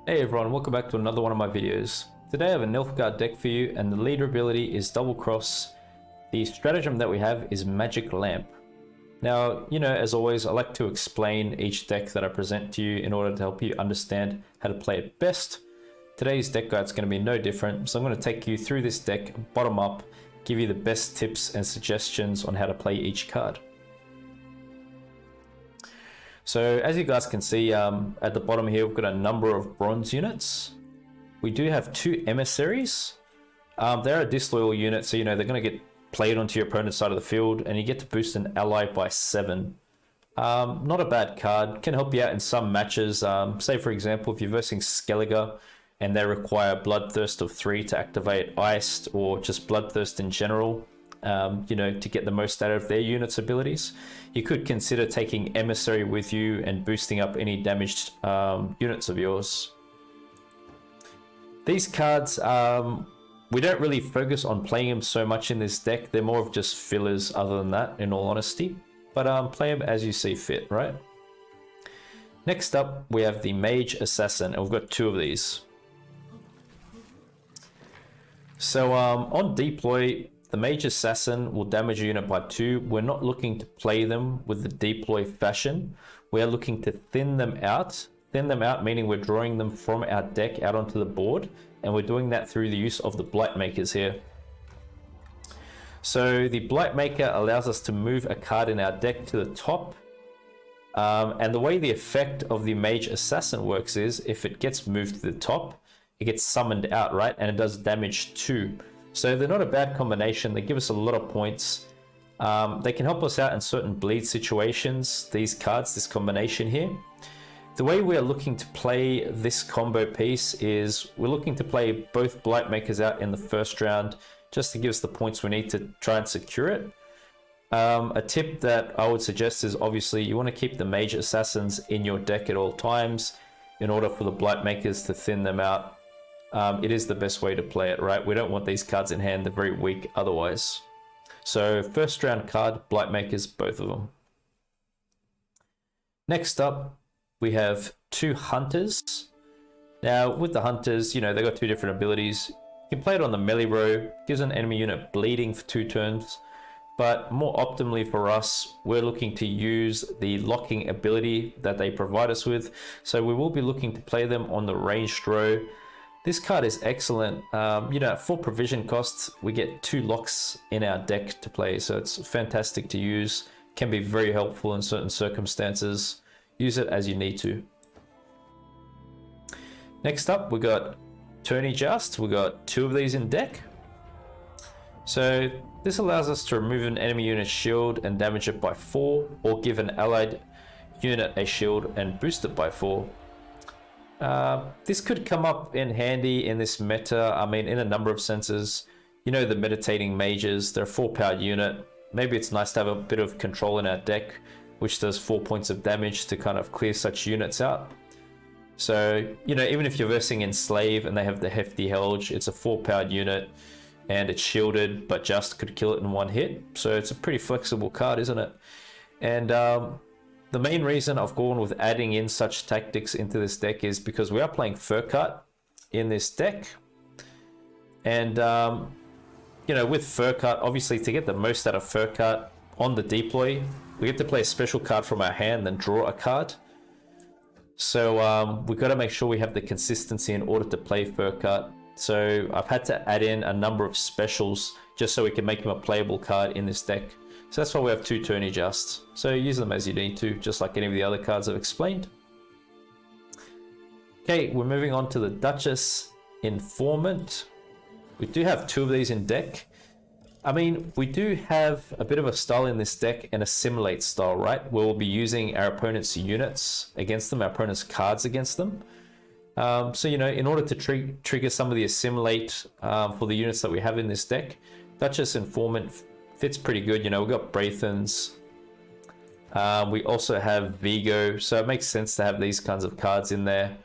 Hey everyone, welcome back to another one of my videos. Today I have a Nilfgaard deck for you, and the leader ability is Double Cross. The stratagem that we have is Magic Lamp. Now, as always, I like to explain each deck that I present to you in order to help you understand how to play it best. Today's deck guide is going to be no different, so I'm going to take you through this deck bottom up, give you the best tips and suggestions on how to play each card. So as you guys can see at the bottom here, we've got a number of bronze units. We do have 2 emissaries. They're a disloyal unit, so they're going to get played onto your opponent's side of the field, and you get to boost an ally by 7. Not a bad card, can help you out in some matches. Say for example, if you're versing Skellige and they require Bloodthirst of 3 to activate Iced, or just Bloodthirst in general, to get the most out of their unit's abilities, you could consider taking Emissary with you and boosting up any damaged units of yours. These cards, we don't really focus on playing them so much in this deck. They're more of just fillers other than that, in all honesty. But play them as you see fit, right? Next up, we have the Mage Assassin, and we've got 2 of these. So on deploy, the Mage Assassin will damage a unit by 2. We're not looking to play them with the deploy fashion. We are looking to thin them out. Thin them out meaning we're drawing them from our deck out onto the board, and we're doing that through the use of the Blight Makers here. So the Blight Maker allows us to move a card in our deck to the top. And the way the effect of the Mage Assassin works is, if it gets moved to the top, it gets summoned out, right? And it does damage too. So they're not a bad combination. They give us a lot of points. They can help us out in certain bleed situations, these cards, this combination here. The way we are looking to play this combo piece is we're looking to play both Blight Makers out in the first round, just to give us the points we need to try and secure it. A tip that I would suggest is, obviously you want to keep the Mage Assassins in your deck at all times in order for the Blight Makers to thin them out. It is the best way to play it, right? We don't want these cards in hand, they're very weak otherwise. So first round card, Blight Makers, both of them. Next up, we have 2 Hunters. Now with the Hunters, they've got 2 different abilities. You can play it on the melee row, gives an enemy unit bleeding for 2 turns, but more optimally for us, we're looking to use the locking ability that they provide us with. So we will be looking to play them on the ranged row. This card is excellent. At full provision costs, we get 2 locks in our deck to play, so it's fantastic to use. Can be very helpful in certain circumstances. Use it as you need to. Next up, we got Tourney Joust. We got 2 of these in deck. So this allows us to remove an enemy unit's shield and damage it by 4, or give an allied unit a shield and boost it by 4. This could come up in handy in this meta, in a number of senses. The Meditating Mages, they're a 4-powered unit. Maybe it's nice to have a bit of control in our deck, which does 4 points of damage to kind of clear such units out. So, even if you're versing Enslave and they have the hefty Helge, it's a 4-powered unit and it's shielded, but just could kill it in 1 hit. So it's a pretty flexible card, isn't it? And the main reason I've gone with adding in such tactics into this deck is because we are playing Fercart in this deck. And, with Fercart, obviously to get the most out of Fercart on the deploy, we get to play a special card from our hand, then draw a card. So we've got to make sure we have the consistency in order to play Fercart. So I've had to add in a number of specials just so we can make him a playable card in this deck. So that's why we have 2 Tourney Jousts. So use them as you need to, just like any of the other cards I've explained. Okay, we're moving on to the Duchess Informant. We do have 2 of these in deck. We do have a bit of a style in this deck, an assimilate style, right? Where we'll be using our opponent's units against them, our opponent's cards against them. So, in order to trigger some of the assimilate for the units that we have in this deck, Duchess Informant fits pretty good. We've got Braithens. We also have Vigo, so it makes sense to have these kinds of cards in there.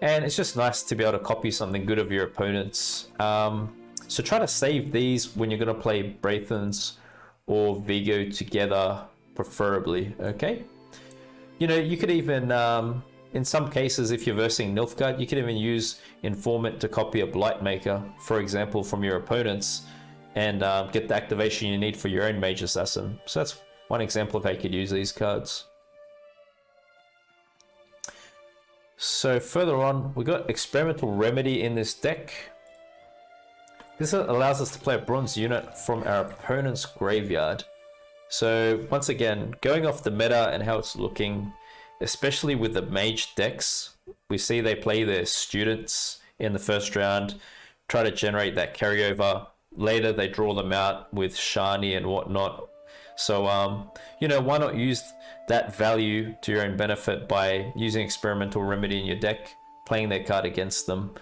And it's just nice to be able to copy something good of your opponents. So try to save these when you're going to play Braithens or Vigo together, preferably, okay? You could even in some cases, if you're versing Nilfgaard, you can even use Informant to copy a Blight Maker, for example, from your opponents, and get the activation you need for your own Mage Assassin. So that's one example of how you could use these cards. So further on, we got Experimental Remedy in this deck. This allows us to play a bronze unit from our opponent's graveyard. So once again, going off the meta and how it's looking, especially with the mage decks, we see they play their students in the first round, try to generate that carryover. Later they draw them out with Shani and whatnot. So you know, why not use that value to your own benefit by using Experimental Remedy in your deck, playing their card against them.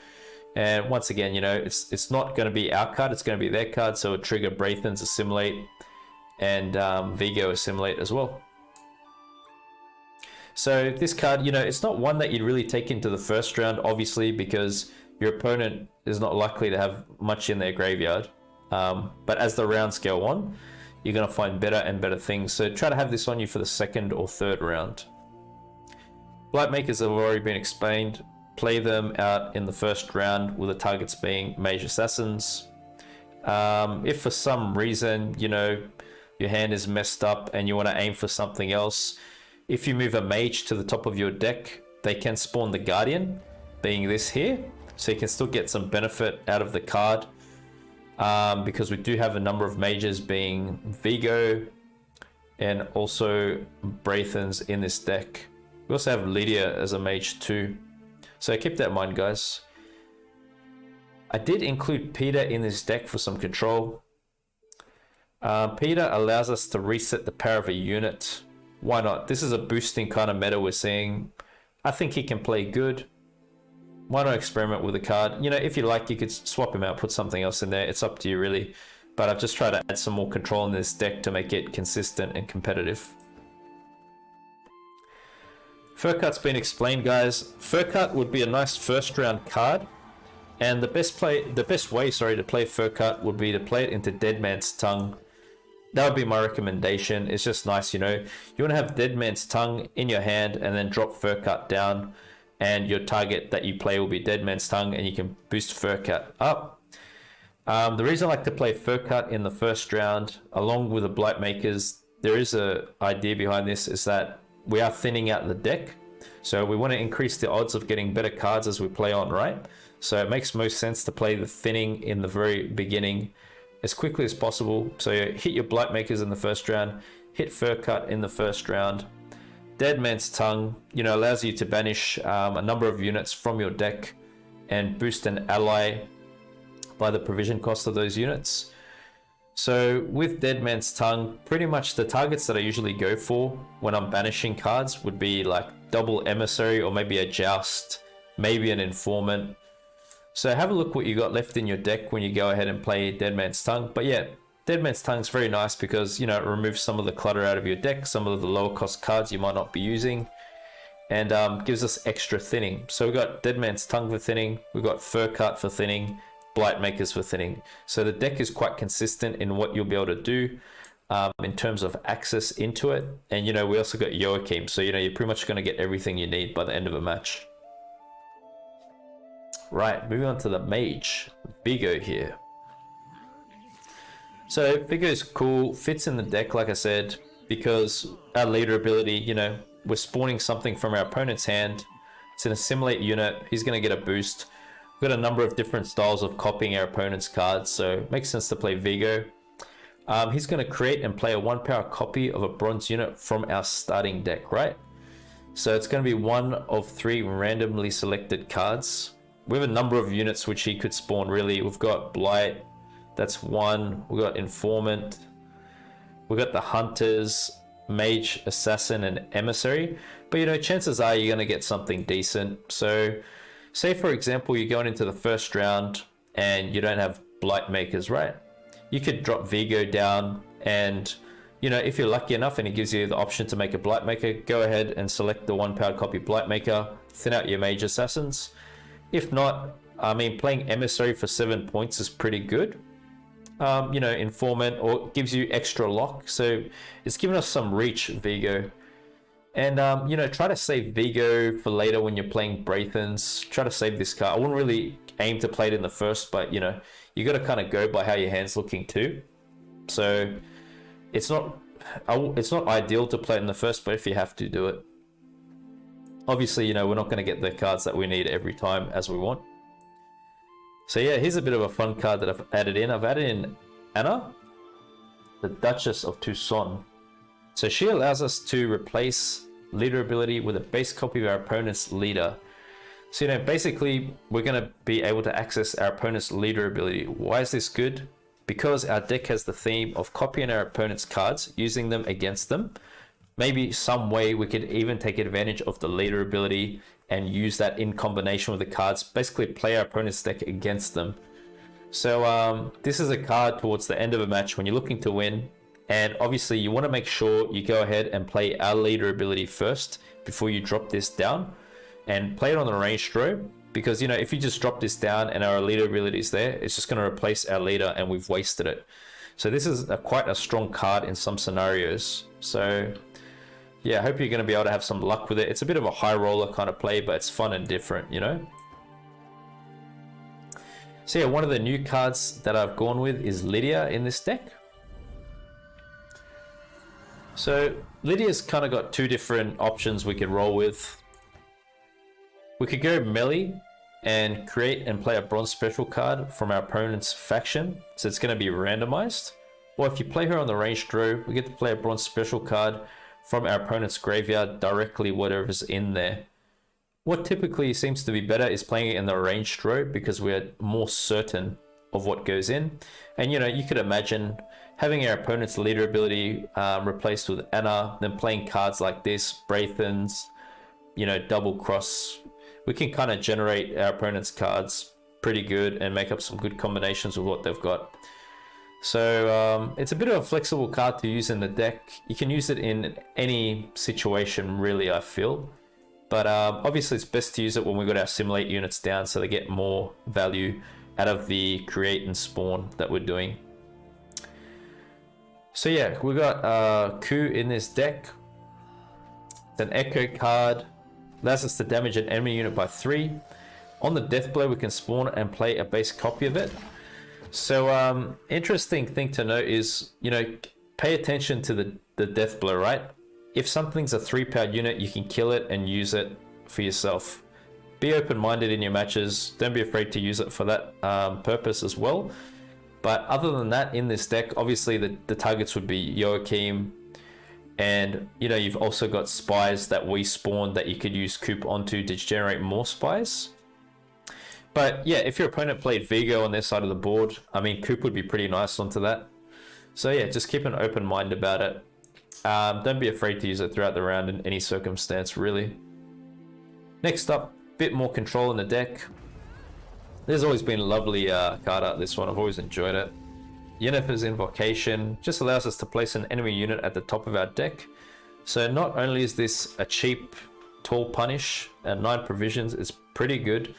And once again, you know, it's not going to be our card, it's going to be their card, so it'll trigger Braithen's Assimilate and Vigo Assimilate as well. So this card, you know, it's not one that you'd really take into the first round, obviously, because your opponent is not likely to have much in their graveyard. But as the rounds go on, you're going to find better and better things. So try to have this on you for the second or third round. Blight Makers have already been explained. Play them out in the first round with the targets being Mage Assassins. If for some reason, you know, your hand is messed up and you want to aim for something else, if you move a mage to the top of your deck, they can spawn the Guardian, being this here. So you can still get some benefit out of the card. Because we do have a number of mages being Vigo and also Braithen's in this deck. We also have Lydia as a mage too. So keep that in mind, guys. I did include Peter in this deck for some control. Peter allows us to reset the power of a unit. Why not? This is a boosting kind of meta we're seeing. I think he can play good. Why not experiment with the card? You know, if you like, you could swap him out, put something else in there. It's up to you, really. But I've just tried to add some more control in this deck to make it consistent and competitive. Fercart's been explained, guys. Fercart would be a nice first round card. And the best way to play Fercart would be to play it into Deadman's Tongue. That would be my recommendation. It's just nice, you know. You want to have Deadman's Tongue in your hand and then drop Fercart down. And your target that you play will be Deadman's Tongue, and you can boost Fercart up. The reason I like to play Fercart in the first round, along with the Blight Makers, there is a idea behind this, is that we are thinning out the deck. So we want to increase the odds of getting better cards as we play on, right? So it makes most sense to play the thinning in the very beginning as quickly as possible. So you hit your Blight Makers in the first round, hit Fercart in the first round. Deadman's Tongue, you know, allows you to banish a number of units from your deck and boost an ally by the provision cost of those units. So with Deadman's Tongue, pretty much the targets that I usually go for when I'm banishing cards would be like double Emissary or maybe a Joust, maybe an Informant. So have a look what you got left in your deck when you go ahead and play Deadman's Tongue. But yeah, Deadman's Tongue is very nice because, you know, it removes some of the clutter out of your deck, some of the lower cost cards you might not be using, and gives us extra thinning. So we've got Deadman's Tongue for thinning, we've got Fercart for thinning, Blight Makers for thinning. So the deck is quite consistent in what you'll be able to do in terms of access into it. And, you know, we also got Joachim. So, you know, you're pretty much going to get everything you need by the end of a match. Right, moving on to the Mage, Vigo here. So Vigo is cool, fits in the deck, like I said, because our leader ability, you know, we're spawning something from our opponent's hand. It's an assimilate unit. He's going to get a boost. We've got a number of different styles of copying our opponent's cards, so it makes sense to play Vigo. He's going to create and play a 1-power copy of a bronze unit from our starting deck, right? So it's going to be one of 3 randomly selected cards. We have a number of units which he could spawn, really. We've got Blight, that's 1. We've got Informant. We've got the Hunters, Mage, Assassin, and Emissary. But, you know, chances are you're going to get something decent. So, say, for example, you're going into the first round and you don't have Blight Makers, right? You could drop Vigo down and, you know, if you're lucky enough and it gives you the option to make a Blight Maker, go ahead and select the 1-power copy Blight Maker, thin out your Mage Assassins. If not, I mean, playing Emissary for 7 points is pretty good. You know, Informant, or gives you extra lock. So it's given us some reach, Vigo. And, you know, try to save Vigo for later when you're playing Braithens. Try to save this card. I wouldn't really aim to play it in the first, but, you know, you got to kind of go by how your hand's looking too. So it's not ideal to play it in the first, but if you have to, do it. Obviously, you know, we're not going to get the cards that we need every time as we want. So yeah, here's a bit of a fun card that I've added in. I've added in Anna, the Duchess of Tucson. So she allows us to replace leader ability with a base copy of our opponent's leader. So, you know, basically we're going to be able to access our opponent's leader ability. Why is this good? Because our deck has the theme of copying our opponent's cards, using them against them. Maybe some way we could even take advantage of the leader ability and use that in combination with the cards, basically play our opponent's deck against them. So this is a card towards the end of a match when you're looking to win, and obviously you want to make sure you go ahead and play our leader ability first before you drop this down, and play it on the range draw, because, you know, if you just drop this down and our leader ability is there, it's just going to replace our leader and we've wasted it. So this is quite a strong card in some scenarios. So yeah, I hope you're going to be able to have some luck with it. It's a bit of a high roller kind of play, but it's fun and different, you know. So yeah, one of the new cards that I've gone with is Lydia in this deck. So Lydia's kind of got two different options we could roll with. We could go melee and create and play a bronze special card from our opponent's faction, so it's going to be randomized. Or if you play her on the range draw, we get to play a bronze special card from our opponent's graveyard directly, whatever's in there. What typically seems to be better is playing it in the range draw, because we're more certain of what goes in. And, you know, you could imagine having our opponent's leader ability replaced with Anna, then playing cards like this, Braithens, you know, Double Cross. We can kind of generate our opponent's cards pretty good and make up some good combinations with what they've got. So it's a bit of a flexible card to use in the deck. You can use it in any situation, really, I feel. But obviously it's best to use it when we've got our assimilate units down, so they get more value out of the create and spawn that we're doing. So yeah, we got Coup in this deck. It's an echo card. Allows us to damage an enemy unit by 3. On the death blow, we can spawn and play a base copy of it. So interesting thing to note is, you know, pay attention to the death blow, right? If something's a 3-power unit, you can kill it and use it for yourself. Be open-minded in your matches. Don't be afraid to use it for that purpose as well. But other than that, in this deck, obviously the targets would be Joachim, and, you know, you've also got spies that we spawned that you could use Coop onto to generate more spies. But yeah, if your opponent played Vigo on their side of the board, I mean, Coop would be pretty nice onto that. So yeah, just keep an open mind about it. Don't be afraid to use it throughout the round in any circumstance, really. Next up, bit more control in the deck. There's always been a lovely card art, this one. I've always enjoyed it. Yennefer's Invocation just allows us to place an enemy unit at the top of our deck. So not only is this a cheap tall punish and 9 provisions, it's pretty good.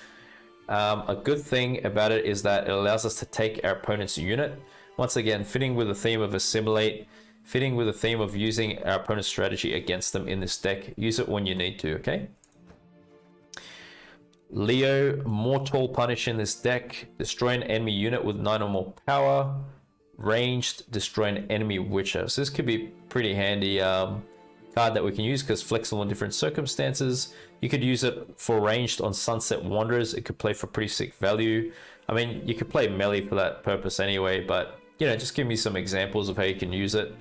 A good thing about it is that it allows us to take our opponent's unit. Once again, fitting with the theme of assimilate, fitting with the theme of using our opponent's strategy against them in this deck. Use it when you need to, okay? Leo, more tall punish in this deck. Destroy an enemy unit with 9 or more power. Ranged, destroy an enemy witcher. So this could be pretty handy card that we can use because flexible in different circumstances. You could use it for ranged on Sunset Wanderers. It could play for pretty sick value. I mean, you could play melee for that purpose anyway, but, you know, just give me some examples of how you can use it.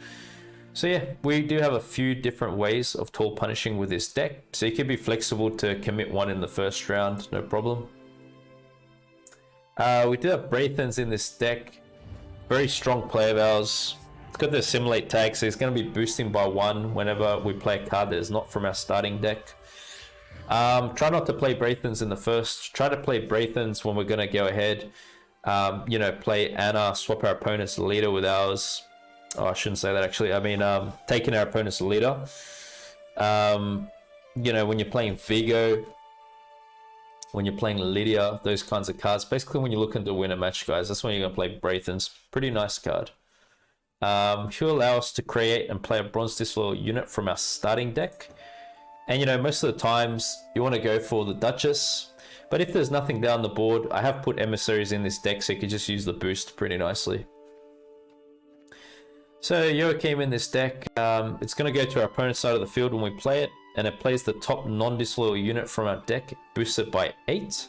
So yeah, we do have a few different ways of tall punishing with this deck. So you can be flexible to commit one in the first round, no problem. We do have Braithens in this deck. Very strong player of ours. It's got the assimilate tag, so it's going to be boosting by 1 whenever we play a card that is not from our starting deck. Try not to play Braithens in the first. Try to play Braithens when we're going to go ahead. You know, play Anna, swap our opponent's leader with ours. Oh, I shouldn't say that actually. I mean, taking our opponent's leader. You know, when you're playing Vigo, when you're playing Lydia, those kinds of cards. Basically, when you're looking to win a match, guys, that's when you're going to play Braithens. Pretty nice card. He'll allow us to create and play a Bronze Disloyal unit from our starting deck. And you know, most of the times you want to go for the Duchess, but if there's nothing down the board, I have put emissaries in this deck so you can just use the boost pretty nicely. So Joachim in this deck, it's going to go to our opponent's side of the field when we play it, and it plays the top non-disloyal unit from our deck, boosted by 8.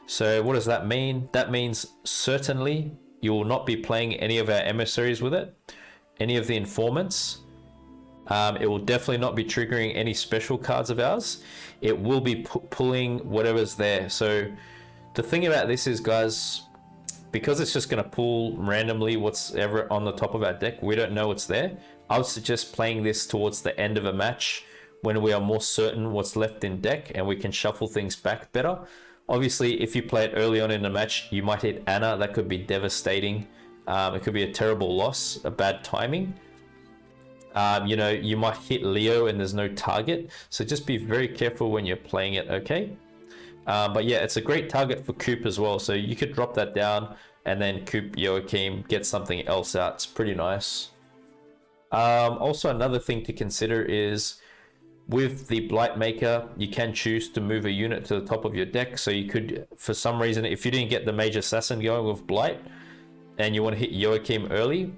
So what does that mean? That means certainly you will not be playing any of our emissaries with it, any of the informants. It will definitely not be triggering any special cards of ours. It will be pulling whatever's there. So the thing about this is, guys, because it's just going to pull randomly what's ever on the top of our deck, we don't know what's there. I would suggest playing this towards the end of a match when we are more certain what's left in deck and we can shuffle things back better. Obviously, if you play it early on in the match, you might hit Anna. That could be devastating. It could be a terrible loss, a bad timing. You know, you might hit Leo and there's no target. So just be very careful when you're playing it, okay? But yeah, it's a great target for Coop as well. So you could drop that down and then Coop Joachim, get something else out. It's pretty nice. Also, another thing to consider is with the Blight Maker, you can choose to move a unit to the top of your deck. So you could, for some reason, if you didn't get the Mage Assassin going with Blight and you want to hit Joachim early,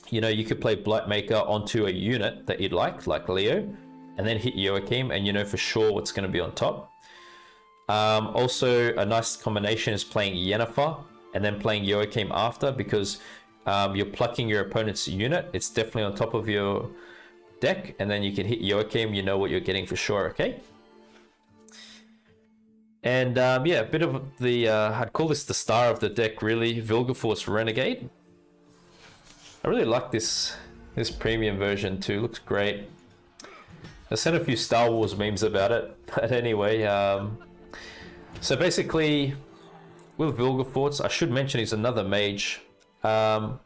you know, you could play Blight Maker onto a unit that you'd like Leo, and then hit Joachim, and you know for sure what's going to be on top. Also, a nice combination is playing Yennefer and then playing Joachim after, because you're plucking your opponent's unit. It's definitely on top of your deck, and then you can hit Joachim. You know what you're getting for sure, okay? And yeah, a bit of the, I'd call this the star of the deck, really, Vilgerfortz Renegade. I really like this premium version too. Looks great. I sent a few Star Wars memes about it, but anyway, so basically with Vilgerfortz, I should mention he's another mage. On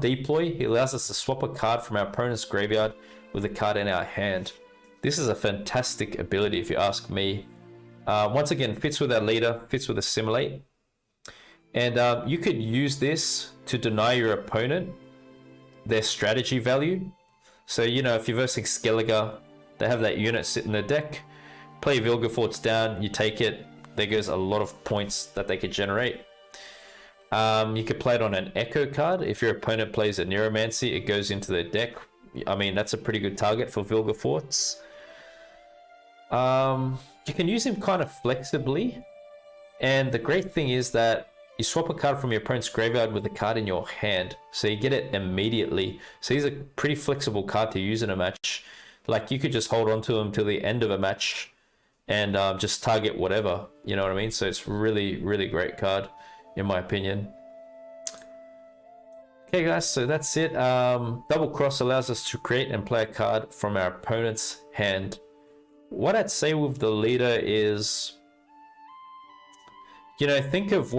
deploy, he allows us to swap a card from our opponent's graveyard with a card in our hand. This is a fantastic ability if you ask me. Once again, fits with our leader, fits with assimilate, and you could use this to deny your opponent their strategy value. So, you know, if you're versing Skellige, they have that unit sit in their deck, play Vilgerfortz down, you take it, there goes a lot of points that they could generate. You could play it on an Echo card. If your opponent plays a Neuromancy, it goes into their deck. I mean, that's a pretty good target for Vilgerfortz. You can use him kind of flexibly, and the great thing is that you swap a card from your opponent's graveyard with a card in your hand, so you get it immediately. So he's a pretty flexible card to use in a match. Like, you could just hold on to him till the end of a match and just target whatever, you know what I mean? So it's really, really great card, in my opinion. Okay guys, so that's it. Double Cross allows us to create and play a card from our opponent's hand. What I'd say with the leader is, you know, think of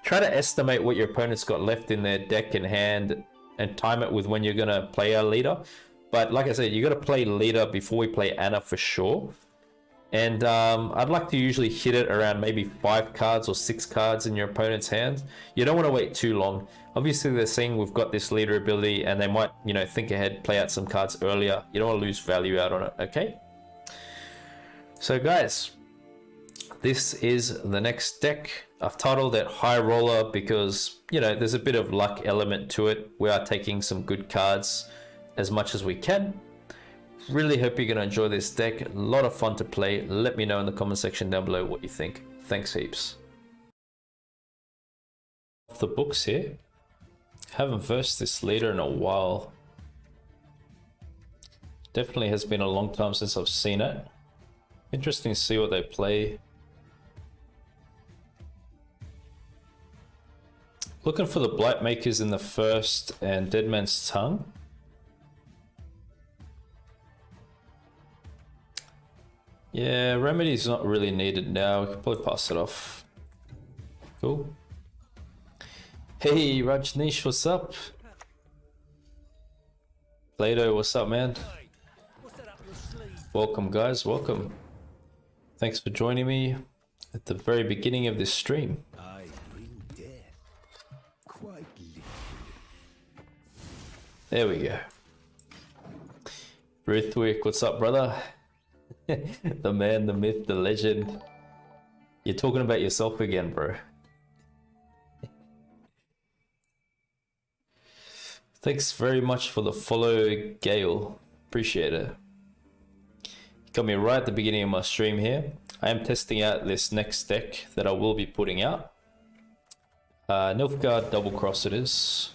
try to estimate what your opponent's got left in their deck and hand and time it with when you're going to play our leader. But like I said, you got to play leader before we play Anna for sure. And I'd like to usually hit it around maybe 5 cards or 6 cards in your opponent's hand. You don't want to wait too long. Obviously, they're seeing we've got this leader ability and they might, you know, think ahead, play out some cards earlier. You don't want to lose value out on it, okay? So guys, this is the next deck. I've titled it High Roller because, you know, there's a bit of luck element to it. We are taking some good cards as much as we can. Really hope you're going to enjoy this deck. A lot of fun to play. Let me know in the comment section down below what you think. Thanks heaps. Off the books here. Haven't versed this leader in a while. Definitely has been a long time since I've seen it. Interesting to see what they play. Looking for the Blight Makers in the first and Deadman's Tongue. Yeah, Remedy's not really needed now. We can probably pass it off. Cool. Hey, Rajneesh, what's up? Plato, what's up, man? Welcome, guys. Welcome. Thanks for joining me at the very beginning of this stream. There we go. Ruthwick, what's up, brother? The man, the myth, the legend. You're talking about yourself again, bro. Thanks very much for the follow, Gale. Appreciate it. Got me right at the beginning of my stream here. I am testing out this next deck that I will be putting out. Nilfgaard-Double Cross it is.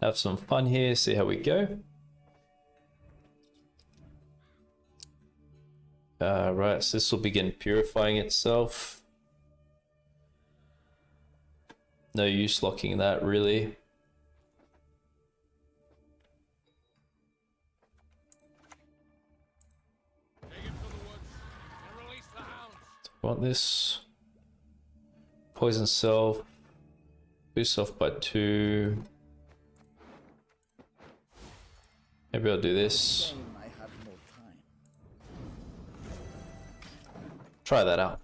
Have some fun here, see how we go. Right, so this will begin purifying itself. No use locking that, really. Want this. Poison self. Boost off by 2. Maybe I'll do this. Try that out.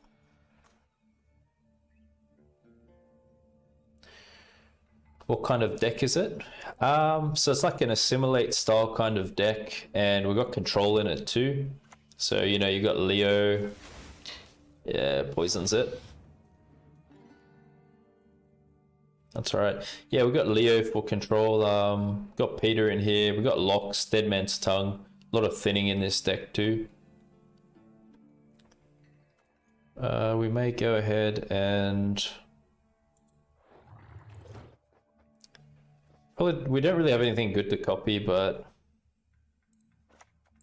What kind of deck is it? So it's like an assimilate style kind of deck, and we've got control in it too. So you know, you got Leo. Yeah, poisons it. That's alright. Yeah, we got Leo for control. Got Peter in here. We got Locks, Deadman's Tongue. A lot of thinning in this deck too. We may go ahead and probably we don't really have anything good to copy, but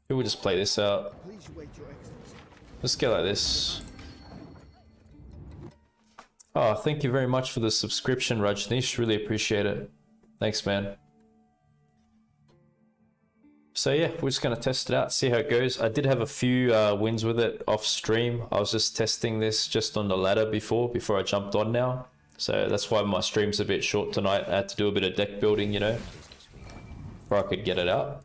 we'll just play this out. Let's go like this. Oh, thank you very much for the subscription, Rajneesh. Really appreciate it. Thanks, man. So yeah, we're just going to test it out, see how it goes. I did have a few wins with it off stream. I was just testing this just on the ladder before I jumped on now. So that's why my stream's a bit short tonight. I had to do a bit of deck building, you know, before I could get it out.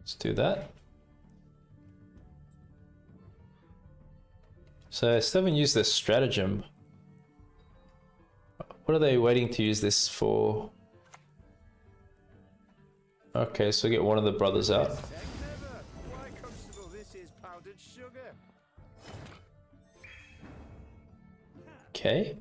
Let's do that. So I still haven't used this stratagem. What are they waiting to use this for? Okay, so get one of the brothers out. Okay.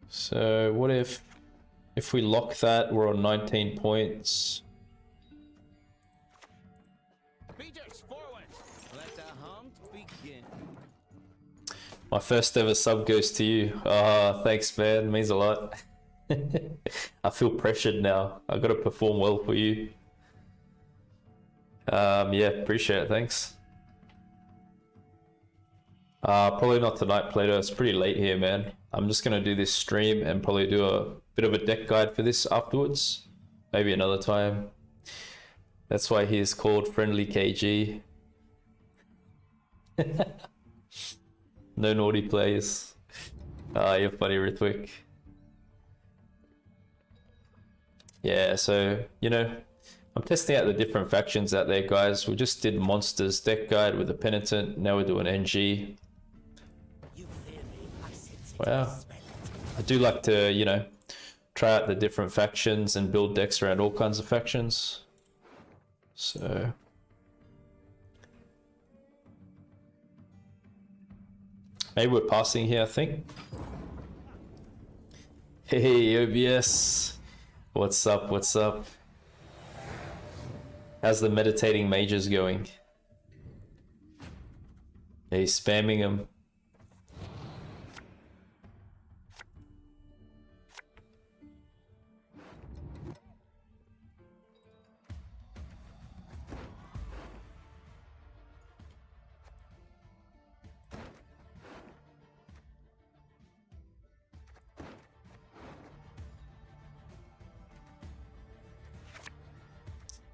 So what if we lock that, we're on 19 points. My first ever sub goes to you. Ah, thanks, man. Means a lot. I feel pressured now. I got to perform well for you. Yeah, appreciate it. Thanks. Probably not tonight, Plato. It's pretty late here, man. I'm just gonna do this stream and probably do a bit of a deck guide for this afterwards. Maybe another time. That's why he is called Friendly KG. No naughty plays. You're funny, Rithwick. Yeah, so, you know, I'm testing out the different factions out there, guys. We just did Monsters deck guide with a Penitent. Now we're doing NG. Wow. I do like to, you know, try out the different factions and build decks around all kinds of factions. So... maybe we're passing here, I think. Hey, OBS. What's up, what's up? How's the meditating mages going? Yeah, he's spamming them.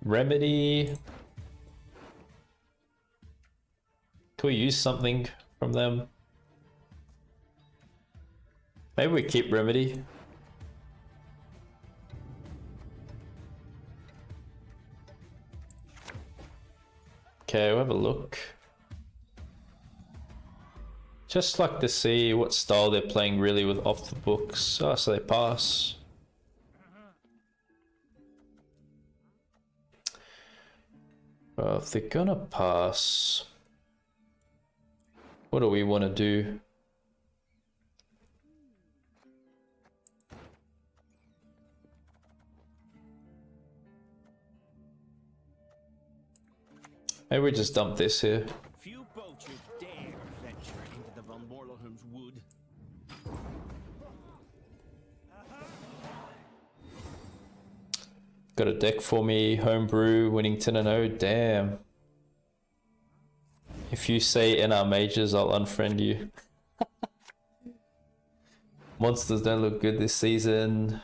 Remedy. Can we use something from them? Maybe we keep Remedy. Okay, we'll have a look. Just like to see what style they're playing really with off the books. Oh, so they pass. Well, if they're gonna pass, what do we want to do? Maybe we just dump this here. Few poachers dare venture into the Von Morlholm's wood. Got a deck for me, homebrew, winning 10-0. Damn. If you say NR majors, I'll unfriend you. Monsters don't look good this season.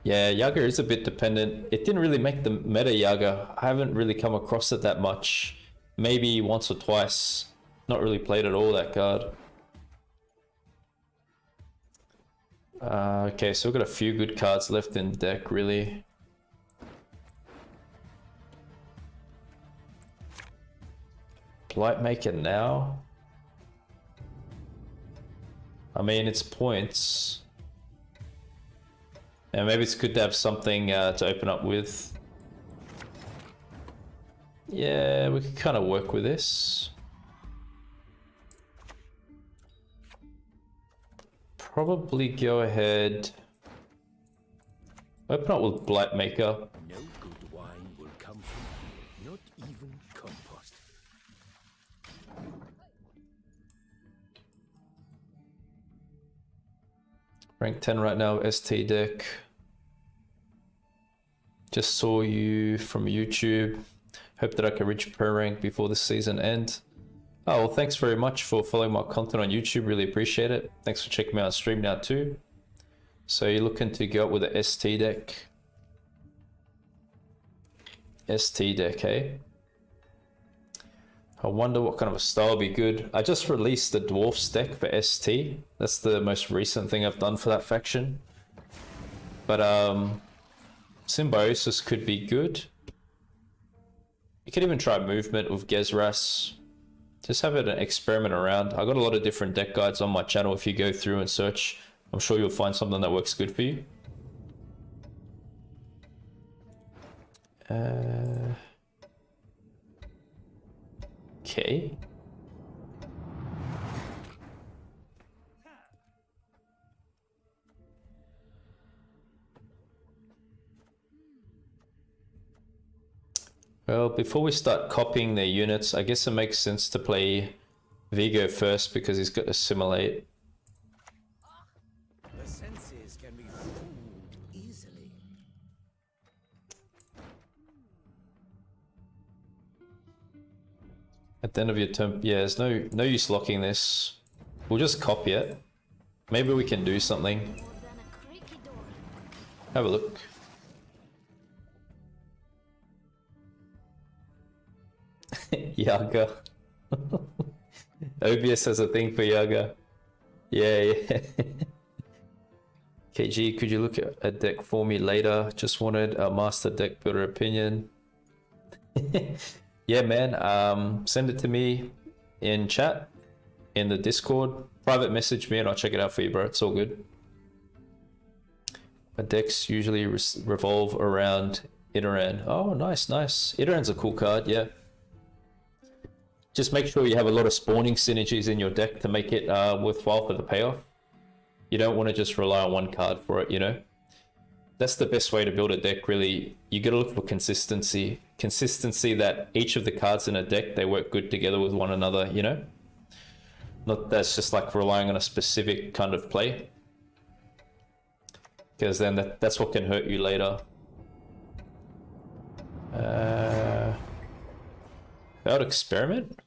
Yeah, Yaga is a bit dependent. It didn't really make the meta Yaga. I haven't really come across it that much. Maybe once or twice. Not really played at all, that card. Okay, so we've got a few good cards left in deck, really. Blight Maker now? I mean, it's points. And maybe it's good to have something to open up with. Yeah, we can kind of work with this. Probably go ahead. Open up with Blight Maker. No good wine will come from it, not even compost. Rank 10 right now, ST deck. Just saw you from YouTube. Hope that I can reach pro rank before the season ends. Oh, well, thanks very much for following my content on YouTube. Really appreciate it. Thanks for checking me out on stream now too. So you're looking to go up with a ST deck. ST deck, eh? I wonder what kind of a style would be good. I just released the Dwarfs deck for ST. That's the most recent thing I've done for that faction. But Symbiosis could be good. You could even try movement with Gezras. Just have it an experiment around. I got a lot of different deck guides on my channel. If you go through and search, I'm sure you'll find something that works good for you. Okay. Well, before we start copying their units, I guess it makes sense to play Vigo first because he's got assimilate. The senses can be fooled easily. At the end of your turn, yeah, there's no use locking this. We'll just copy it. Maybe we can do something. Have a look. Yaga. OBS has a thing for Yaga. Yeah. KG, could you look at a deck for me later? Just wanted a master deck builder opinion. Yeah, man. Send it to me in chat, in the Discord. Private message me and I'll check it out for you, bro. It's all good. My decks usually revolve around Iteran. Oh, nice. Iteran's a cool card, yeah. Just make sure you have a lot of spawning synergies in your deck to make it worthwhile for the payoff. You don't want to just rely on one card for it, you know? That's the best way to build a deck, really. You gotta look for consistency. Consistency that each of the cards in a deck, they work good together with one another, you know? Not that's just like relying on a specific kind of play. Because then that's what can hurt you later. About experiment?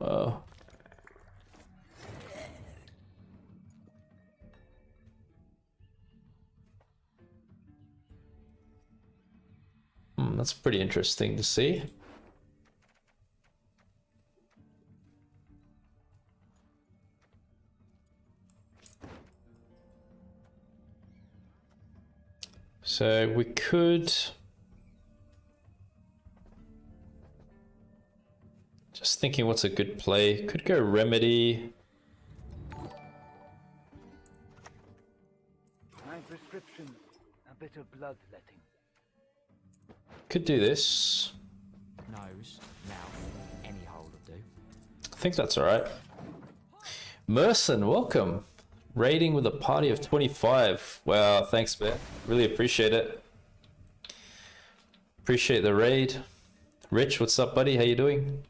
Oh. That's pretty interesting to see. So we could just thinking what's a good play. Could go Remedy. My prescription, a bit of bloodletting. Could do this. Nose, mouth, any hole will do. I think that's alright. Merson, welcome. Raiding with a party of 25. Wow, thanks, man. Really appreciate it. Appreciate the raid. Rich, what's up, buddy? How you doing?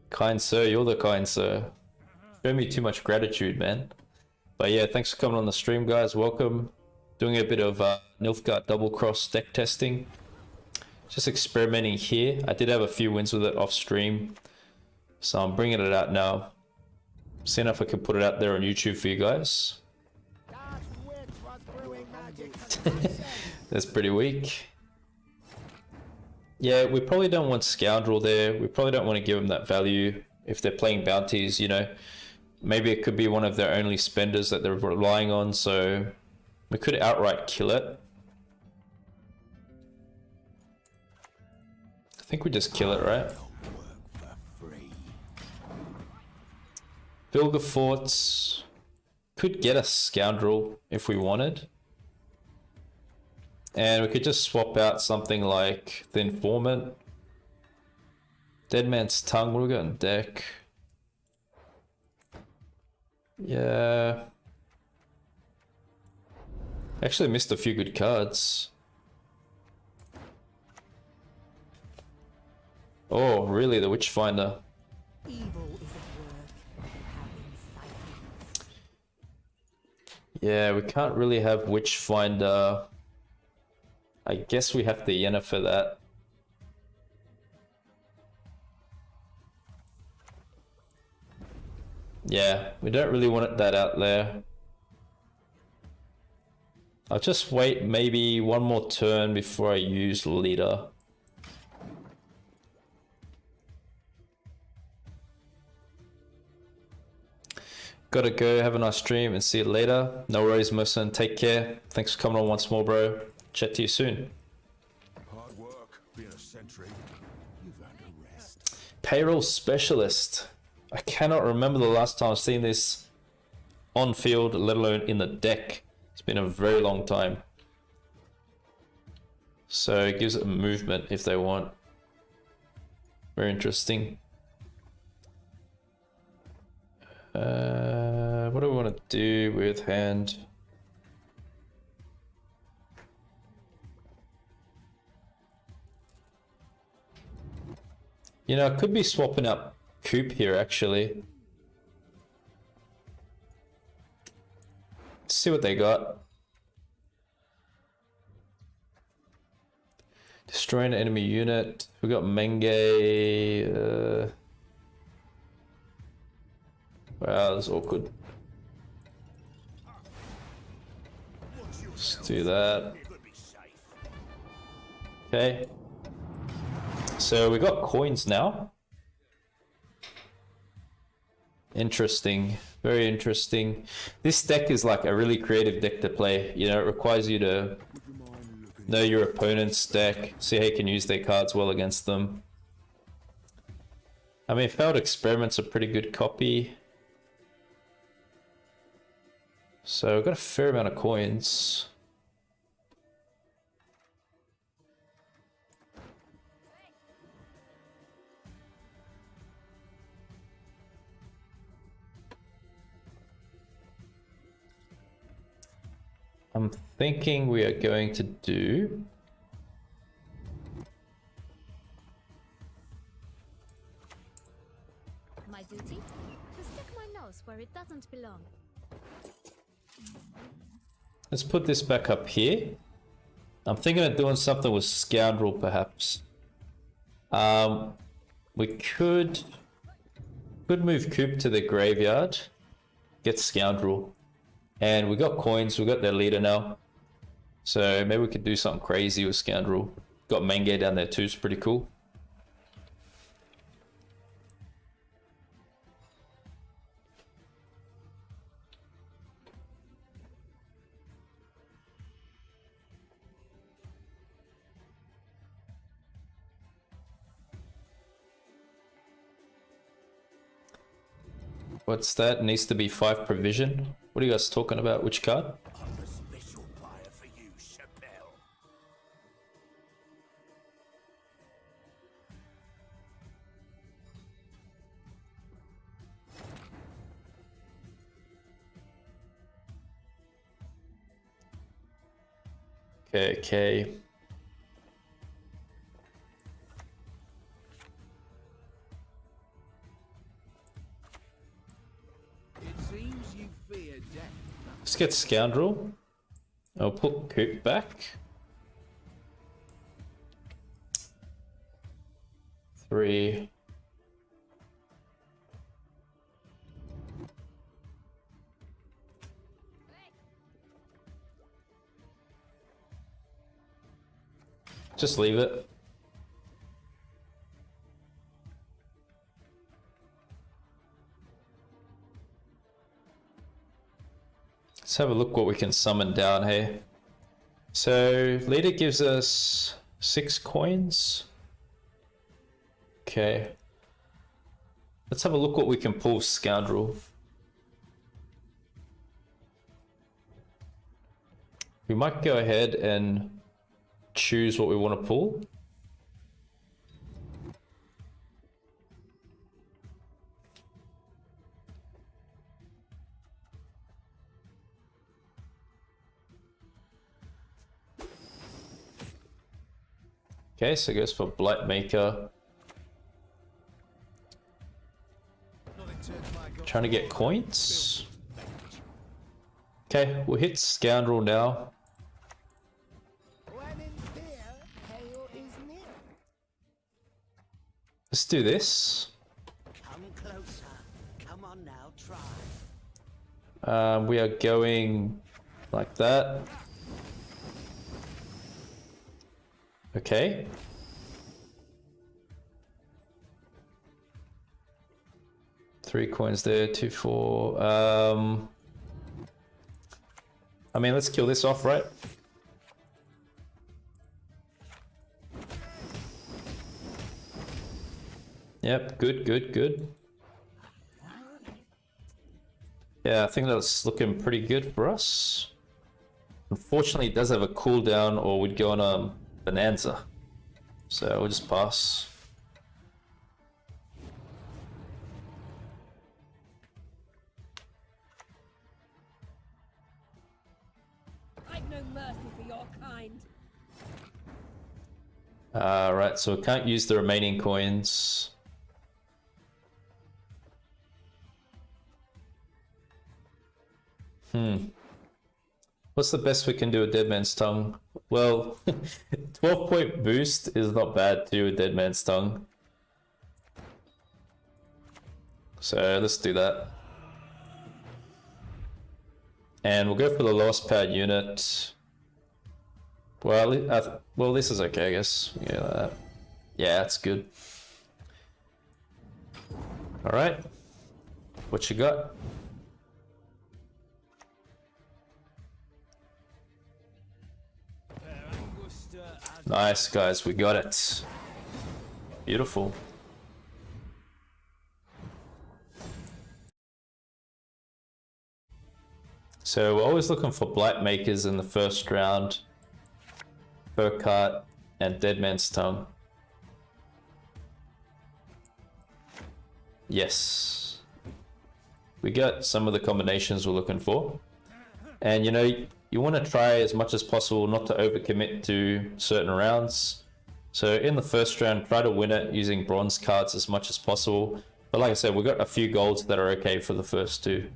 Kind sir, you're the kind sir. Show me too much gratitude, man. But yeah, thanks for coming on the stream, guys. Welcome. Doing a bit of Nilfgaard-Double Cross deck testing. Just experimenting here. I did have a few wins with it off stream, so I'm bringing it out now. Seeing if I can put it out there on YouTube for you guys. That's pretty weak. Yeah, we probably don't want Scoundrel there. We probably don't want to give them that value if they're playing bounties, you know. Maybe it could be one of their only spenders that they're relying on, so we could outright kill it. I think we just kill it, right? Vilgerfortz could get a Scoundrel if we wanted. And we could just swap out something like the Informant. Deadman's Tongue, what do we got in deck? Yeah. Actually missed a few good cards. Oh, really? The Witchfinder. Evil is at work. How inciting. Yeah, we can't really have Witchfinder. I guess we have the Yenna for that. Yeah, we don't really want that out there. I'll just wait maybe one more turn before I use Lydia. Gotta go, have a nice stream and see you later. No worries, Merson, take care. Thanks for coming on once more, bro. Chat to you soon. Hard work, being a sentry. You've earned a rest. Payroll Specialist. I cannot remember the last time I've seen this on field, let alone in the deck. It's been a very long time. So it gives it movement if they want. Very interesting. What do we want to do with hand? You know, I could be swapping up Coop here actually. Let's see what they got. Destroy an enemy unit. We got Menge. Wow, that's awkward. Let's do that. Okay. So we got coins now. Interesting. Very interesting. This deck is like a really creative deck to play. You know, it requires you to know your opponent's deck, see how you can use their cards well against them. I mean, Failed Experiment's a pretty good copy. So we've got a fair amount of coins. I'm thinking we are going to do... My duty? To stick my nose where it doesn't belong. Let's put this back up here. I'm thinking of doing something with Scoundrel, perhaps. We could move Coop to the graveyard, get Scoundrel, and we got coins. We got their leader now, So maybe we could do something crazy with Scoundrel. Got Menge down there too, it's pretty cool. What's that? Needs to be 5 provision. What are you guys talking about? Which card? I'm a special buyer for you, Chappelle. Okay, okay. It seems you fear death. Let's get Scoundrel. I'll put Coop back. 3. Just leave it. Let's have a look what we can summon down here. So Lydia gives us 6 coins. Okay. Let's have a look what we can pull Scoundrel. We might go ahead and choose what we want to pull. Okay, so it goes for Blight Maker. Trying to get coins. Okay, we'll hit Scoundrel now. Let's do this. Come closer. Come on now, try. We are going like that. Okay. Three coins there, 2, 4. I mean, let's kill this off, right? Yep, good, good, good. Yeah, I think that's looking pretty good for us. Unfortunately, it does have a cooldown, or we'd go on a bonanza. So we'll just pass. I've no mercy for your kind. Right, so we can't use the remaining coins. What's the best we can do with Deadman's Tongue? Well, 12-point boost is not bad to do with Deadman's Tongue. So let's do that. And we'll go for the lowest powered unit. Well, well, this is okay, I guess. Yeah, that's good. All right, what you got? Nice, guys, we got it. Beautiful. So we're always looking for Blight Makers in the first round. Fercart and Deadman's Tongue. Yes. We got some of the combinations we're looking for. And you know, you want to try as much as possible not to overcommit to certain rounds. So in the first round, try to win it using bronze cards as much as possible. But like I said, we've got a few golds that are okay for the first 2.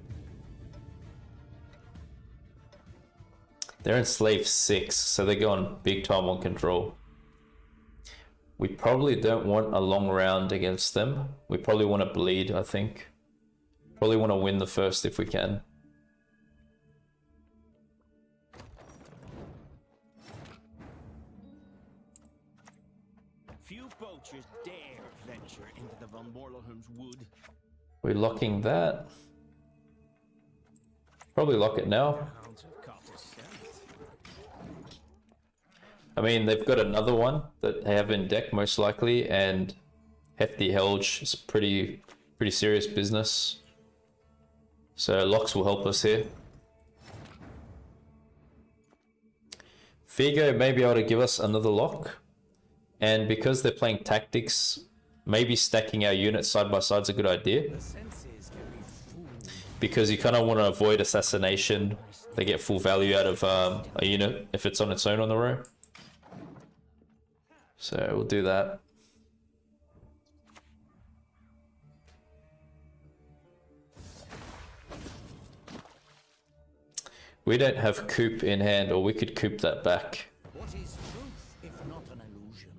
They're Enslave 6, so they're going big time on control. We probably don't want a long round against them. We probably want to bleed, I think. Probably want to win the first if we can. Few poachers dare venture into the Von Morlohum's wood. We're locking that. Probably lock it now. Hounds have caught a scent. I mean, they've got another one that they have in deck most likely, and Hefty Helge is pretty serious business. So locks will help us here. Vigo may be able to give us another lock, and because they're playing tactics, maybe stacking our units side by side is a good idea. The senses can be fooled. Because you kind of want to avoid assassination. They get full value out of a unit if it's on its own on the row. So we'll do that. We don't have coup in hand, or we could coup that back. What is truth if not an illusion?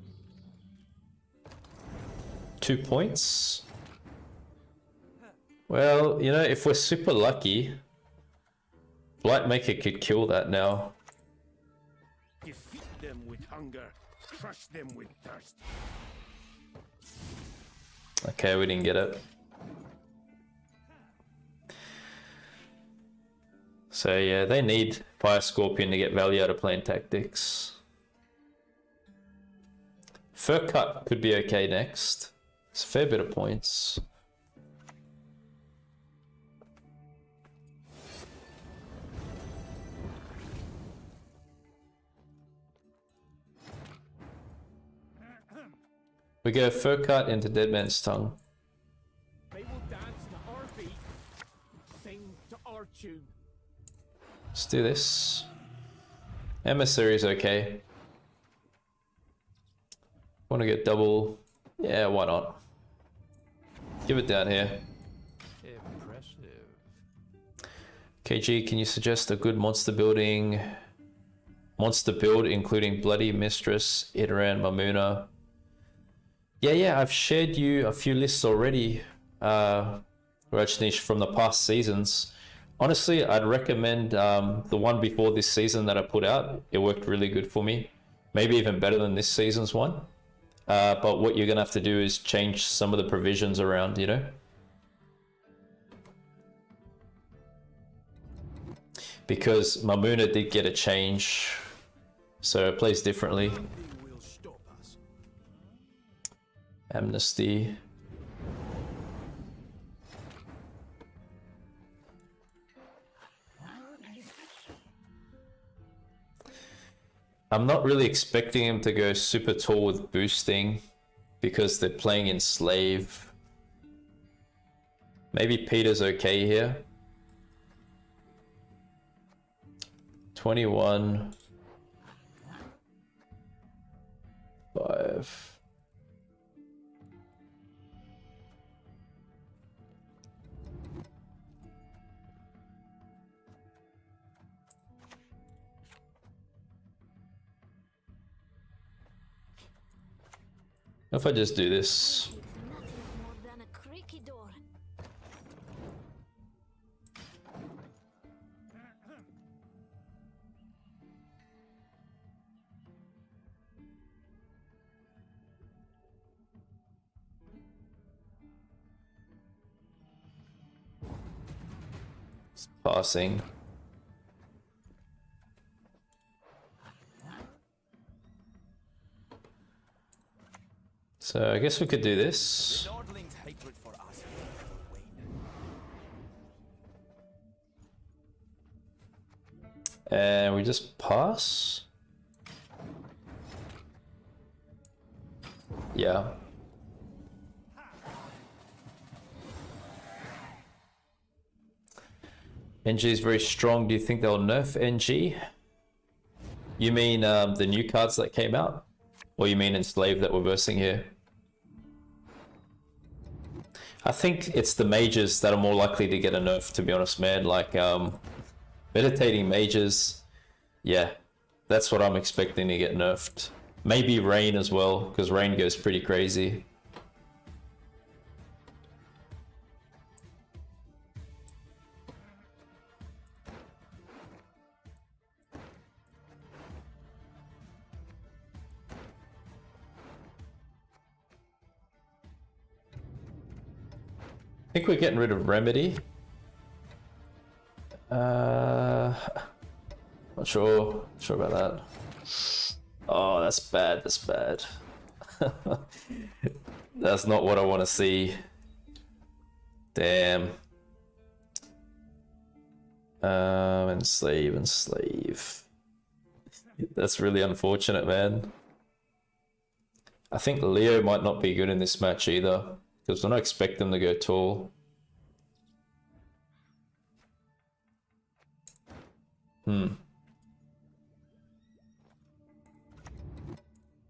2 points. Well, you know, if we're super lucky, Blight Maker could kill that now. Defeat them with hunger, crush them with thirst. Okay, we didn't get it. So yeah, they need Fire Scorpion to get value out of playing tactics. Fercart could be okay next. It's a fair bit of points. We go Fercart into Deadman's Tongue. They will dance to our beat, sing to our tune. Let's do this. Emissary is okay. Want to get double? Yeah, why not? Give it down here. Impressive. KG, can you suggest a good monster build including Bloody Mistress, Idaran, Mamuna? Yeah, I've shared you a few lists already, Rajneesh, from the past seasons. Honestly, I'd recommend the one before this season that I put out. It worked really good for me. Maybe even better than this season's one. But what you're going to have to do is change some of the provisions around, you know? Because Mamuna did get a change, so it plays differently. Nothing will stop us. Amnesty. I'm not really expecting him to go super tall with boosting because they're playing Enslave. Maybe Peter's okay here. 21. 5. If I just do this. It's nothing more than a creaky door. It's passing. So I guess we could do this. Nordling's hatred for us will wane. And we just pass. Yeah. NG is very strong. Do you think they'll nerf NG? You mean the new cards that came out? Or you mean Enslave that we're versing here? I think it's the mages that are more likely to get a nerf, to be honest, man. Like, meditating mages, yeah, that's what I'm expecting to get nerfed. Maybe Rain as well, because Rain goes pretty crazy. think we're getting rid of Remedy. Not sure about that. Oh, that's bad. That's bad. That's not what I want to see. Damn. Enslave. That's really unfortunate, man. I think Leo might not be good in this match either, because I don't expect them to go tall.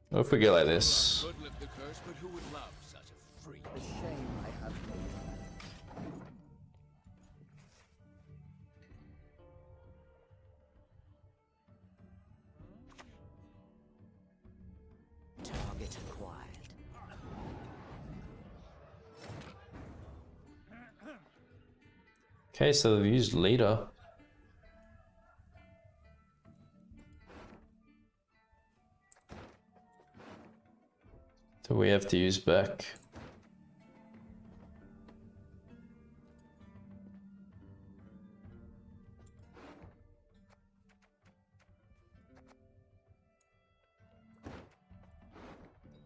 What if we get like this? Could lift the curse, but who would love such a freak? The shame I have made. Target acquired. Okay, so they've used leader. So we have to use back.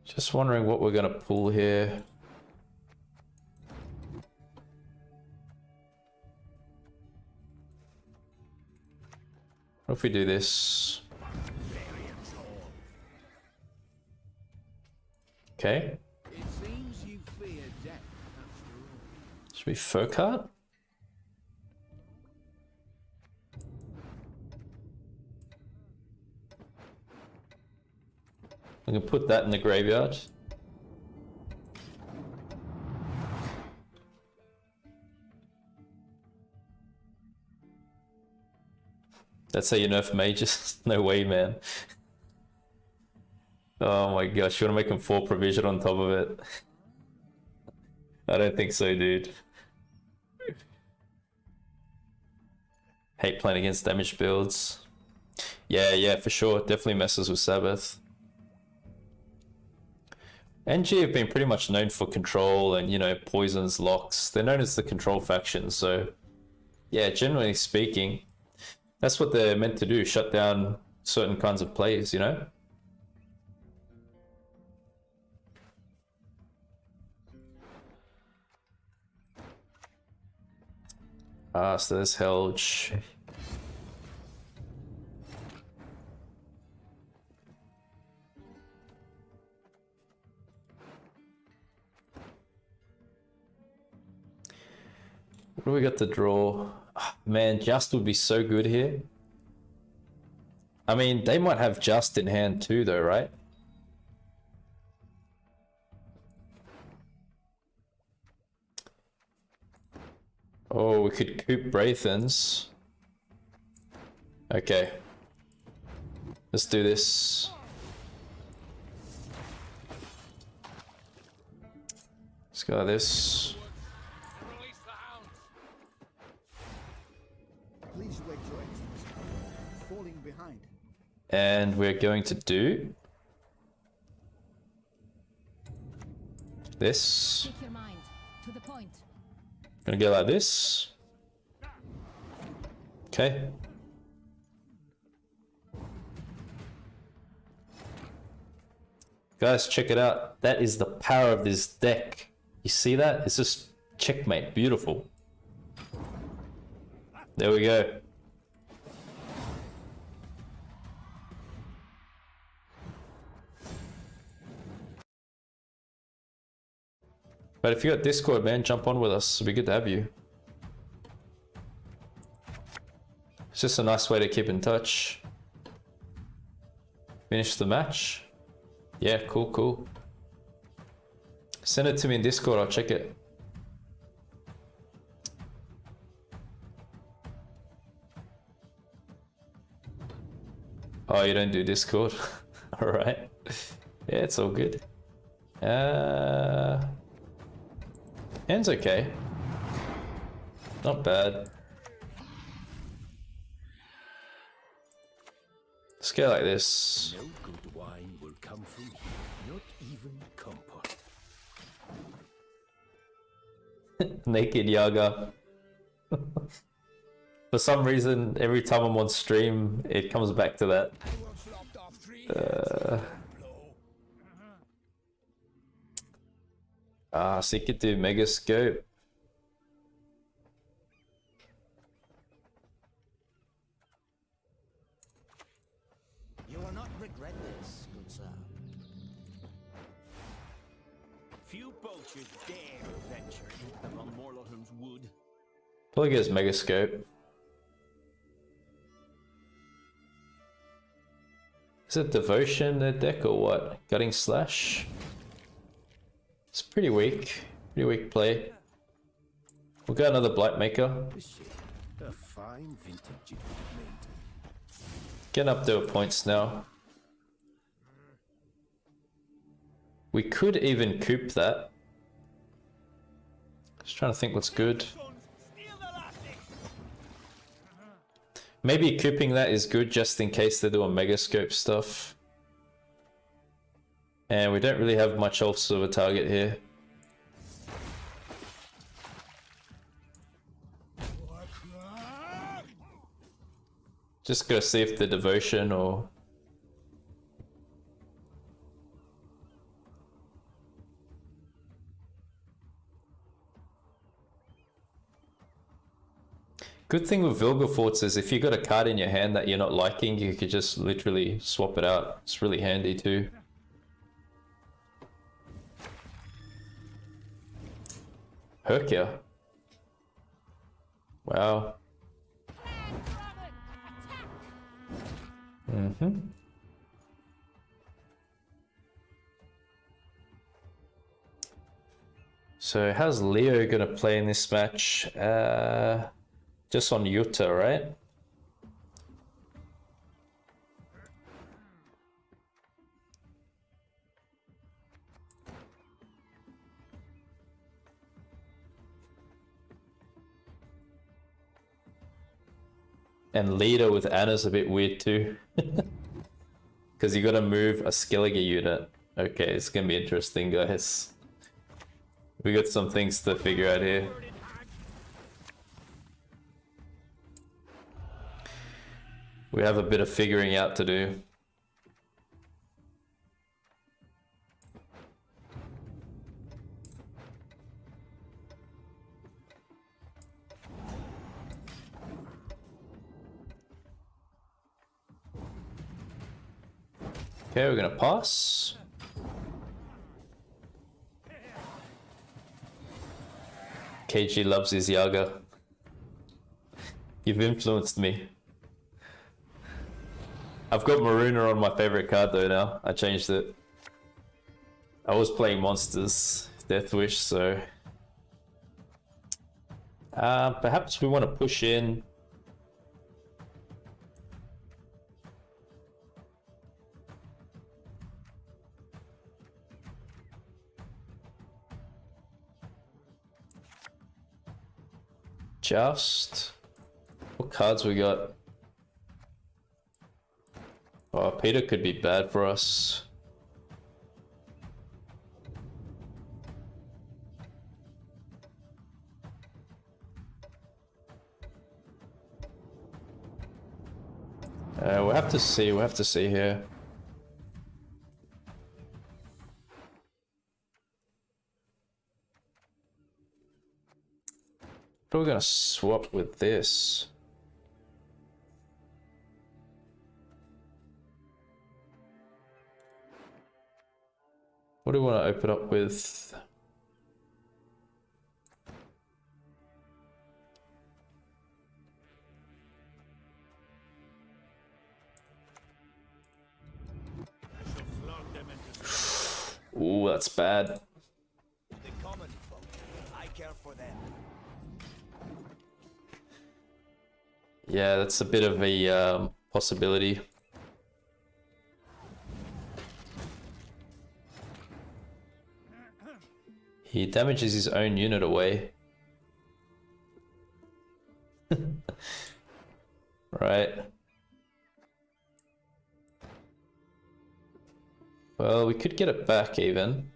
Just wondering what we're gonna pull here. What if we do this? Okay. It seems you fear death after all. Should we Fercart? I can put that in the graveyard. That's how you nerf mages? No way, man. Oh my gosh, you wanna make him 4 provision on top of it? I don't think so, dude. Hate playing against damage builds. Yeah, for sure. Definitely messes with Sabbath. NG have been pretty much known for control and, you know, poisons, locks. They're known as the control faction, so yeah, generally speaking, that's what they're meant to do, shut down certain kinds of plays, you know? So there's Helge. What do we got to draw? Man, Just would be so good here. I mean, they might have Just in hand too though, right? Oh, we could coop Braithens. Okay. Let's do this. Let's go like this. Release the hounds. Please wait your excellency. Falling behind. And we're going to do this. Speak your mind. To the point. Gonna go like this. Okay. Guys, check it out. That is the power of this deck. You see that? It's just checkmate. Beautiful. There we go. But if you got Discord, man, jump on with us. It'd be good to have you. It's just a nice way to keep in touch. Finish the match. Yeah, cool. Send it to me in Discord, I'll check it. Oh, you don't do Discord? Alright. Yeah, it's all good. Hand's okay. Not bad. Let's go like this. No good wine will come from here, not even comfort. Naked Yaga. For some reason, every time I'm on stream, it comes back to that. So you could do Mega Scope. You will not regret this, good sir. Few poachers dare venture upon Morlohum's wood. Probably gets Mega Scope. Is it Devotion in the deck or what? Gutting Slash? It's pretty weak. Pretty weak play. We'll get another Blight Maker. A fine vintage it made. Getting up to points now. We could even coop that. Just trying to think what's good. Maybe cooping that is good just in case they do a Mega Scope stuff. And we don't really have much else of a target here. Just gotta see if the Devotion or... Good thing with Vilgerfortz is if you got a card in your hand that you're not liking, you could just literally swap it out. It's really handy too. Herkia. Wow. So how's Leo gonna play in this match? Just on Yuta, right? And leader with Anna's a bit weird too. Because you gotta move a Skellige unit. Okay, it's gonna be interesting, guys. We got some things to figure out here. We have a bit of figuring out to do. Okay, we're gonna pass. KG loves his Yaga. You've influenced me. I've got Maruna on my favorite card though now. I changed it. I was playing monsters, Death Wish, so... perhaps we want to push in. Just... What cards we got? Oh, Peter could be bad for us. We'll have to see here. What are we gonna swap with this? What do we want to open up with? Ooh, that's bad. The common folk, I care for them. Yeah, that's a bit of a possibility. He damages his own unit away. Right. Well, we could get it back even.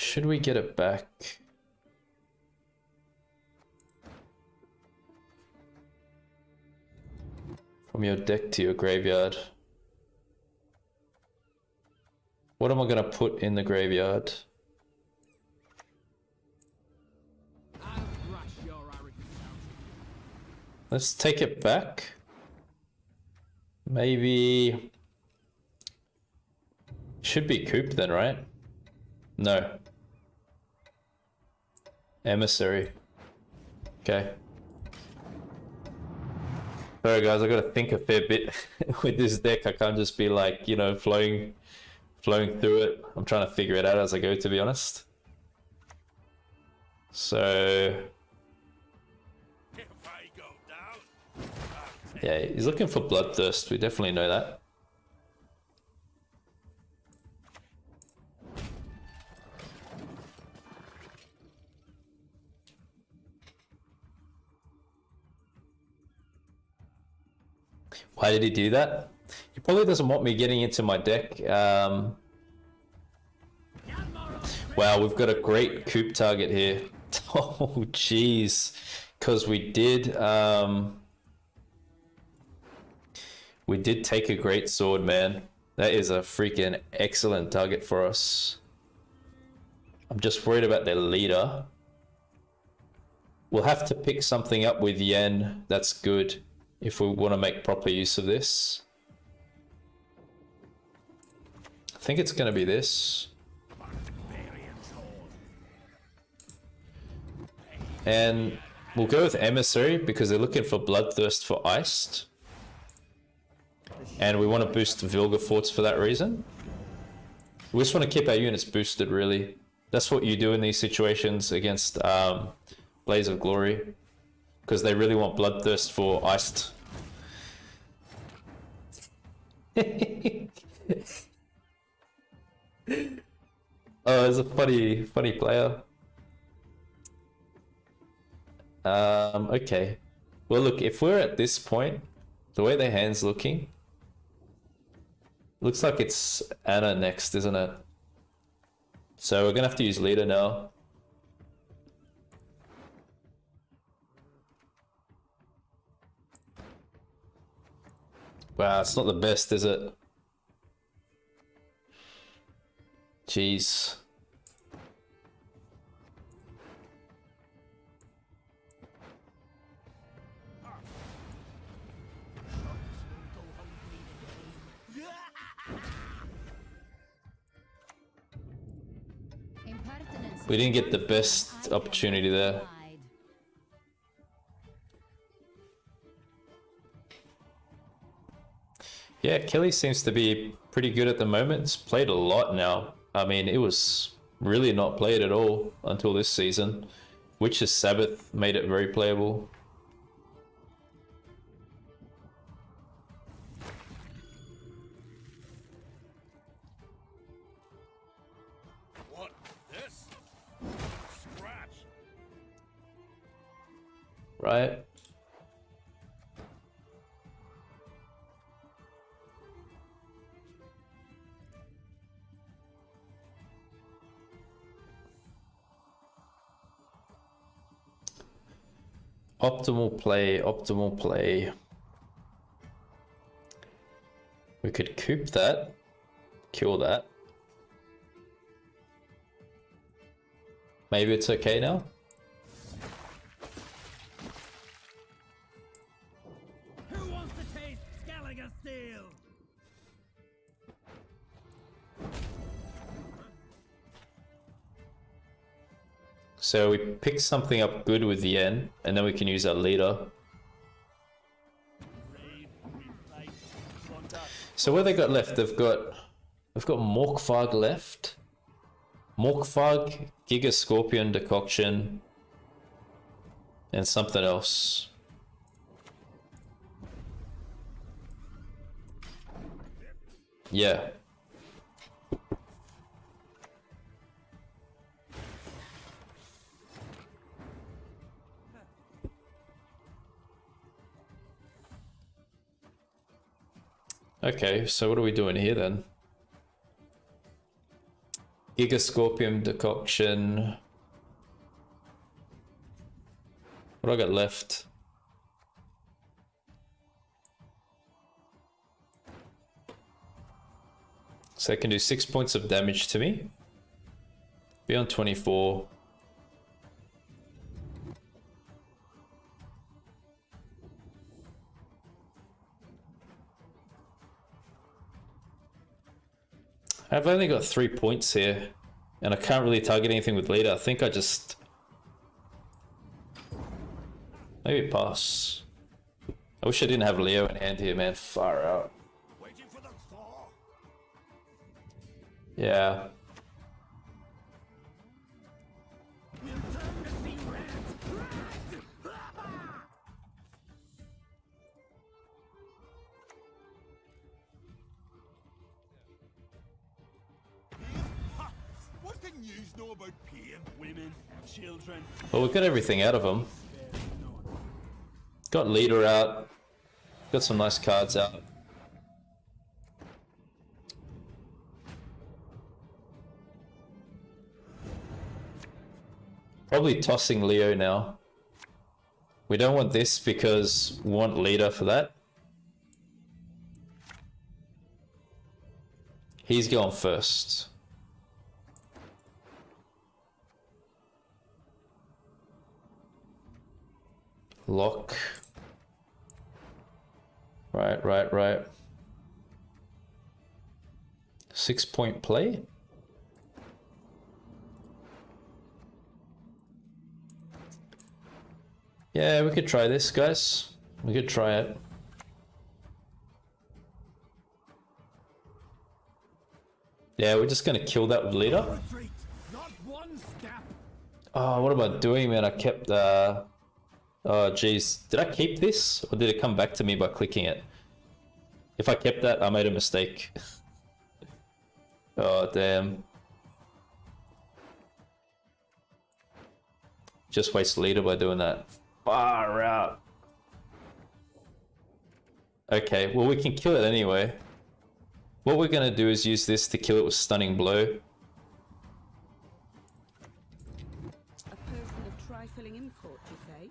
Should we get it back? From your deck to your graveyard. What am I gonna put in the graveyard? Let's take it back. Maybe... Should be Coop then, right? No. Emissary. Okay. Sorry guys, I gotta think a fair bit with this deck. I can't just be like, you know, flowing through it. I'm trying to figure it out as I go, to be honest. So... yeah, he's looking for Bloodthirst. We definitely know that. Why did he do that? He probably doesn't want me getting into my deck. Wow, we've got a great Coop target here. Oh, jeez. Because we did take a great sword, man. That is a freaking excellent target for us. I'm just worried about their leader. We'll have to pick something up with Yen that's good if we want to make proper use of this. I think it's going to be this. And we'll go with Emissary because they're looking for Bloodthirst for Iced. And we want to boost Vilgerfortz for that reason. We just want to keep our units boosted, really. That's what you do in these situations against Blaze of Glory. Because they really want Bloodthirst for Iced. Oh, it's a funny player. Okay. Well, look, if we're at this point, the way their hand's looking, looks like it's Anna next, isn't it? So we're gonna have to use leader now. Wow, it's not the best, is it? Jeez. We didn't get the best opportunity there. Yeah, Kelly seems to be pretty good at the moment. It's played a lot now. I mean, it was really not played at all until this season. Witch's Sabbath made it very playable. What? This? Scratch. Right? Optimal play, optimal play. We could coop that, kill that. Maybe it's okay now? Who wants to taste Skellige steel? So we pick something up good with the Yen, and then we can use our leader. So what they got left? They've got Morkvarg left. Morkvarg, Giga Scorpion Decoction, and something else. Yeah. Okay, so what are we doing here then? Giga Scorpion decoction. What do I got left? So it can do 6 points of damage to me. Be on 24. I've only got 3 points here, and I can't really target anything with Lydia. I think I just... maybe pass. I wish I didn't have Leo in hand here, man. Far out. Waiting for the thaw. Yeah. What the news know about pain? Women, children. Well, we got everything out of him. Got leader out. Got some nice cards out. Probably tossing Leo now. We don't want this because we want leader for that. He's going first. Lock. Right. 6 point play. Yeah, we could try this, guys. We could try it. Yeah, we're just gonna kill that with leader. Retreat. Not one step. Oh, what am I doing, man? I kept oh jeez. Did I keep this? Or did it come back to me by clicking it? If I kept that, I made a mistake. Oh, damn. Just waste leader by doing that. Far out. Okay, well we can kill it anyway. What we're gonna do is use this to kill it with stunning blow. A person of trifling import, you say?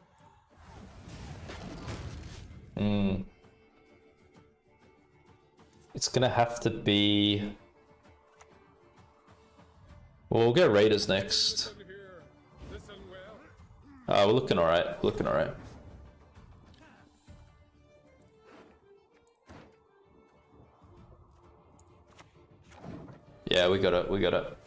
It's gonna have to be... well, we'll go Raiders next. We're looking alright. Looking alright. Yeah, we got it. We got it.